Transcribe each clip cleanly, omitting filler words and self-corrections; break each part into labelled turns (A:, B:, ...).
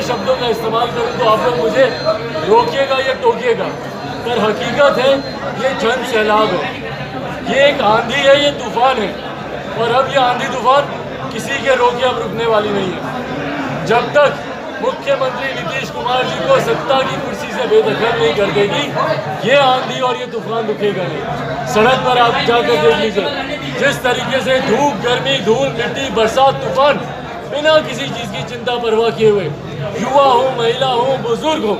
A: शब्दों का इस्तेमाल करूं तो आप लोग मुझे रोकिएगा या टोकिएगा, पर हकीकत है ये जन सैलाब है, ये एक आंधी है, ये तूफान है, और अब ये आंधी तूफान किसी के रोके अब रुकने वाली नहीं है। जब तक मुख्यमंत्री नीतीश कुमार जी को सत्ता की कुर्सी से बेदखल नहीं कर देगी, ये आंधी और ये तूफान रुकेगा नहीं। सड़क पर आप जाकर देख लीजिए, जिस तरीके से धूप, गर्मी, धूल, मिट्टी, बरसात, तूफान, बिना किसी चीज़ की चिंता परवाह किए हुए युवा हो, महिला हो, बुजुर्ग हो,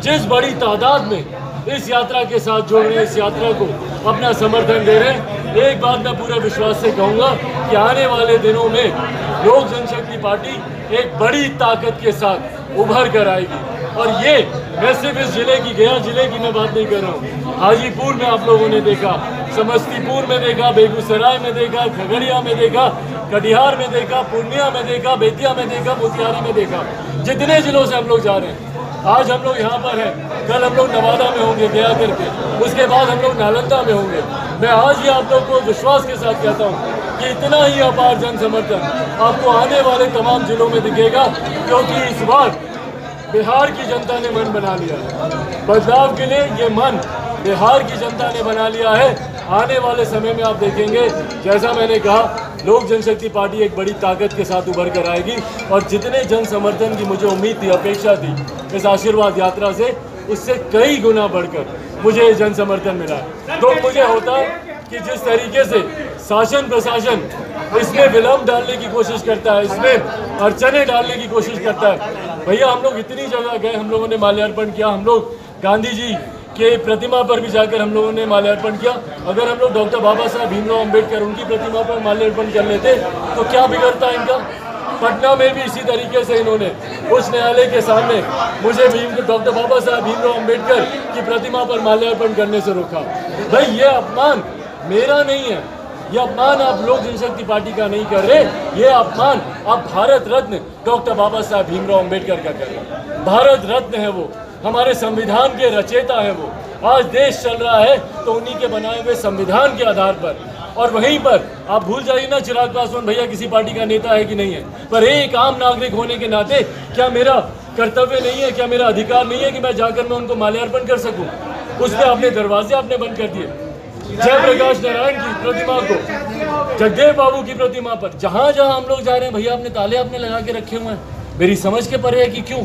A: जिस बड़ी तादाद में इस यात्रा के साथ जोड़ रहे, इस यात्रा को अपना समर्थन दे रहे हैं, एक बात मैं पूरे विश्वास से कहूँगा कि आने वाले दिनों में लोक जनशक्ति पार्टी एक बड़ी ताकत के साथ उभर कर आएगी। और ये मैं सिर्फ इस जिले की, गया जिले की मैं बात नहीं कर रहा हूँ, हाजीपुर में आप लोगों ने देखा, समस्तीपुर में देखा, बेगूसराय में देखा, खगड़िया में देखा, कटिहार में देखा, पूर्णिया में देखा, बेतिया में देखा, मोतिहारी में देखा, जितने जिलों से हम लोग जा रहे हैं। आज हम लोग यहाँ पर हैं, कल हम लोग नवादा में होंगे गया करके, उसके बाद हम लोग नालंदा में होंगे। मैं आज ही आप लोग को विश्वास के साथ कहता हूँ कि इतना ही अपार जन समर्थन आपको आने वाले तमाम जिलों में दिखेगा, क्योंकि इस बार बिहार की जनता ने मन बना लिया है। बदलाव के लिए ये मन बिहार की जनता ने बना लिया है। आने वाले समय में आप देखेंगे, जैसा मैंने कहा, लोक जनशक्ति पार्टी एक बड़ी ताकत के साथ उभर कर आएगी, और जितने जन समर्थन की मुझे उम्मीद थी, अपेक्षा थी इस आशीर्वाद यात्रा से, उससे कई गुना बढ़कर मुझे जन समर्थन मिला है। तो मुझे होता है कि जिस तरीके से शासन प्रशासन इसमें विलम्ब डालने की कोशिश करता है, इसमें अड़चने डालने की कोशिश करता है, भैया हम लोग इतनी जगह गए, हम लोगों ने माल्यार्पण किया, हम लोग गांधी जी के प्रतिमा पर भी जाकर हम लोगों ने माल्यार्पण किया। अगर हम लोग डॉक्टर बाबा साहब भीमराव अम्बेडकर उनकी प्रतिमा पर माल्यार्पण कर लेते तो क्या बिगड़ता इनका। पटना में भी इसी तरीके से इन्होंने उच्च न्यायालय के सामने मुझे डॉक्टर बाबा साहब भीमराव अम्बेडकर की प्रतिमा पर माल्यार्पण करने से रोका। भाई ये अपमान मेरा नहीं है, ये अपमान आप लोक जनशक्ति पार्टी का नहीं कर रहे, ये अपमान आप भारत रत्न डॉक्टर बाबा साहब भीमराव अम्बेडकर का कर रहे। भारत रत्न है वो, हमारे संविधान के रचयिता है वो। आज देश चल रहा है तो उन्हीं के बनाए हुए संविधान के आधार पर। और वहीं पर आप भूल जाइए ना, चिराग पासवान भैया किसी पार्टी का नेता है कि नहीं है, पर एक आम नागरिक होने के नाते क्या मेरा कर्तव्य नहीं है, क्या मेरा अधिकार नहीं है कि मैं जाकर मैं उनको माल्यार्पण कर सकूं। उसने अपने दरवाजे आपने बंद कर दिए। जयप्रकाश नारायण की प्रतिमा को, जगदेव बाबू की प्रतिमा पर, जहां जहां हम लोग जा रहे हैं भैया आपने ताले आपने लगा के रखे हुए हैं। मेरी समझ के परे है कि क्यों।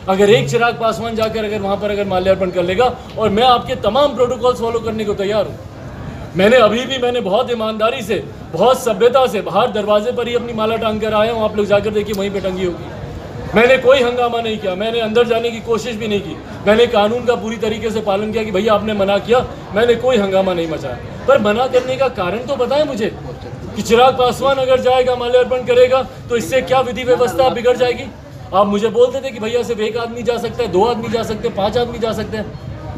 A: अगर एक चिराग पासवान जाकर अगर वहां पर अगर माल्यार्पण कर लेगा, और मैं आपके तमाम प्रोटोकॉल्स फॉलो करने को तैयार हूँ। मैंने बहुत ईमानदारी से, बहुत सभ्यता से बाहर दरवाजे पर ही अपनी माला टांग कर आया हूँ। आप लोग जाकर देखिए वहीं पे टंगी होगी। मैंने कोई हंगामा नहीं किया, मैंने अंदर जाने की कोशिश भी नहीं की। मैंने कानून का पूरी तरीके से पालन किया कि भैया आपने मना किया, मैंने कोई हंगामा नहीं मचाया। पर मना करने का कारण तो बताएं मुझे कि चिराग पासवान अगर जाएगा माल्यार्पण करेगा तो इससे क्या विधि व्यवस्था बिगड़ जाएगी। आप मुझे बोलते थे कि भैया सिर्फ एक आदमी जा सकता है, 2 आदमी जा सकते हैं, 5 आदमी जा सकते हैं।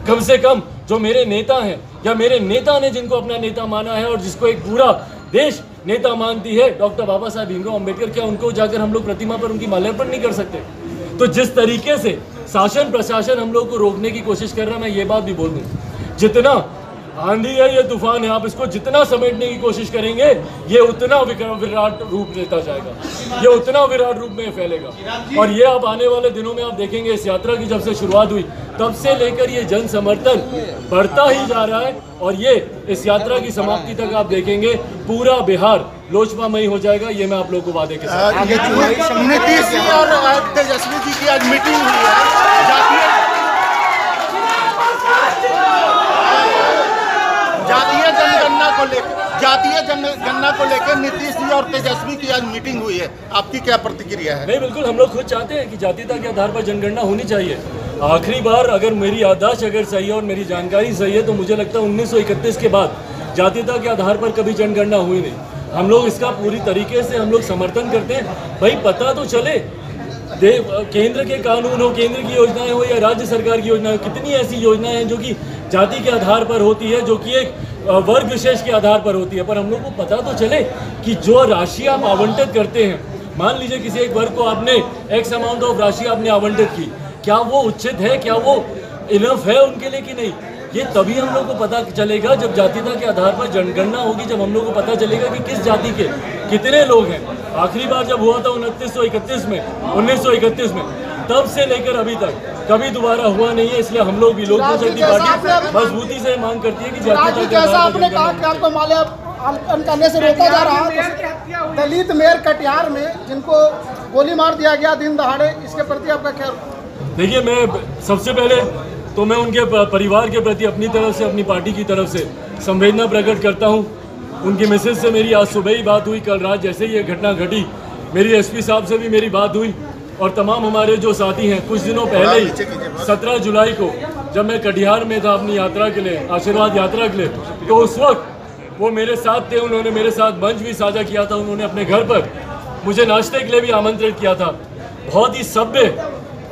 A: कम से कम जो मेरे नेता हैं या मेरे नेता ने जिनको अपना नेता माना है और जिसको एक पूरा देश नेता मानती है, डॉक्टर बाबा साहब भीमराव अम्बेडकर, क्या उनको जाकर हम लोग प्रतिमा पर उनकी माल्यार्पण नहीं कर सकते। तो जिस तरीके से शासन प्रशासन हम लोग को रोकने की कोशिश कर रहा है, मैं ये बात भी बोल दूं, जितना आंधी है ये तूफान है, आप इसको जितना समेटने की कोशिश करेंगे ये उतना विराट रूप लेता जाएगा, ये उतना विराट रूप में फैलेगा। और ये आप आने वाले दिनों में आप देखेंगे, इस यात्रा की जब से शुरुआत हुई तब से लेकर ये जन समर्थन बढ़ता ही जा रहा है। और ये इस यात्रा की समाप्ति तक आप देखेंगे पूरा बिहार लोजपामयी हो जाएगा। ये मैं आप लोगों को वादे के साथ।
B: नीतीश जी और तेजस्वी जी की आज मीटिंग हुई है, जातीय जनगणना को लेकर नीतीश जी और तेजस्वी की आज मीटिंग हुई है, आपकी क्या प्रतिक्रिया है?
A: नहीं, बिल्कुल हम लोग खुद चाहते हैं कि जातीयता के आधार पर जनगणना होनी चाहिए। आखिरी बार अगर मेरी याददाश्त अगर सही है और मेरी जानकारी सही है तो मुझे लगता है 1931 के बाद जातीयता के आधार पर कभी जनगणना हुई नहीं। हम लोग इसका पूरी तरीके से हम लोग समर्थन करते हैं। भाई पता तो चले, केंद्र के कानून हो, केंद्र की योजनाएं हो या राज्य सरकार की योजनाएं, कितनी ऐसी योजनाएं हैं जो कि जाति के आधार पर होती है, जो कि एक वर्ग विशेष के आधार पर होती है। पर हम लोग को पता तो चले कि जो राशि आप आवंटित करते हैं, मान लीजिए किसी एक वर्ग को आपने एक्स अमाउंट ऑफ राशि आपने आवंटित की, क्या वो उचित है, क्या वो इनफ है उनके लिए कि नहीं। ये तभी हम लोग को पता चलेगा जब जातीयता के आधार पर जनगणना होगी, जब हम लोग को पता चलेगा कि किस जाति के कितने लोग हैं। आखिरी बार जब हुआ था 1931 में तब से लेकर अभी तक कभी दोबारा हुआ नहीं है। इसलिए हम लोग भी लोक जनशक्ति पार्टी मजबूती से मांग करती है कि
C: आपने कहा कि आपको माल्यार्पण करने से रोका जा रहा है, दलित मेयर कटिहार में जिनको गोली मार दिया गया दिन दहाड़े, इसके प्रति आपका क्या?
A: देखिए, मैं सबसे पहले तो मैं उनके परिवार के प्रति अपनी तरफ से, अपनी पार्टी की तरफ से संवेदना प्रकट करता हूं। उनकी मिसेज से मेरी आज सुबह ही बात हुई। कल रात जैसे ही ये घटना घटी मेरी एसपी साहब से भी मेरी बात हुई और तमाम हमारे जो साथी हैं, कुछ दिनों पहले ही 17 जुलाई को जब मैं कटिहार में था अपनी यात्रा के लिए, आशीर्वाद यात्रा के लिए, तो उस वक्त वो मेरे साथ थे। उन्होंने मेरे साथ मंच भी साझा किया था। उन्होंने अपने घर पर मुझे नाश्ते के लिए भी आमंत्रित किया था। बहुत ही सभ्य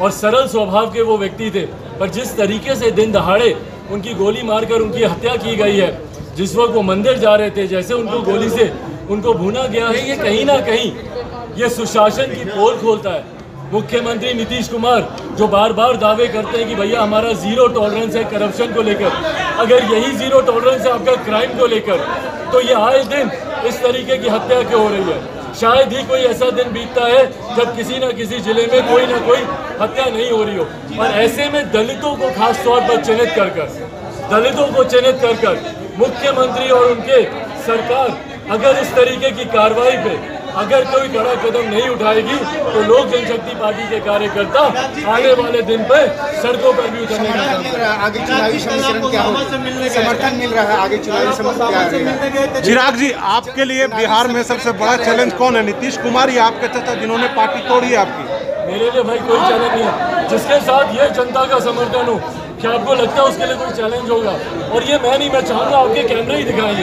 A: और सरल स्वभाव के वो व्यक्ति थे, पर जिस तरीके से दिन दहाड़े उनकी गोली मारकर उनकी हत्या की गई है, जिस वक्त वो मंदिर जा रहे थे, जैसे उनको गोली से उनको भूना गया है, ये कहीं ना कहीं ये सुशासन की पोल खोलता है। मुख्यमंत्री नीतीश कुमार जो बार बार दावे करते हैं कि भैया हमारा जीरो टॉलरेंस है करप्शन को लेकर, अगर यही जीरो टॉलरेंस है आपका क्राइम को लेकर, तो ये आए दिन इस तरीके की हत्या क्यों हो रही है? शायद ही कोई ऐसा दिन बीतता है जब किसी न किसी जिले में कोई ना कोई हत्या नहीं हो रही हो। और ऐसे में दलितों को खास तौर पर चिन्हित कर मुख्यमंत्री और उनके सरकार अगर इस तरीके की कार्रवाई पे अगर कोई कड़ा कदम नहीं उठाएगी तो लोक जनशक्ति पार्टी के कार्यकर्ता आने वाले दिन पे सड़कों पर भी उतरने का
C: आगे चुनावी समीकरण क्या होगा? समर्थन मिल रहा है, आगे चुनावी समर्थन।
D: चिराग जी, आपके लिए बिहार में सबसे बड़ा चैलेंज कौन है, नीतीश कुमार या आपके चाचा जिन्होंने पार्टी तोड़ी है आपकी?
A: मेरे लिए भाई कोई चैलेंज नहीं है। जिसके साथ ये जनता का समर्थन हो, क्या आपको लगता है उसके लिए कोई चैलेंज होगा? और ये मैं नहीं, मैं चाहूँगा आपके कैमरे ही दिखाएंगे।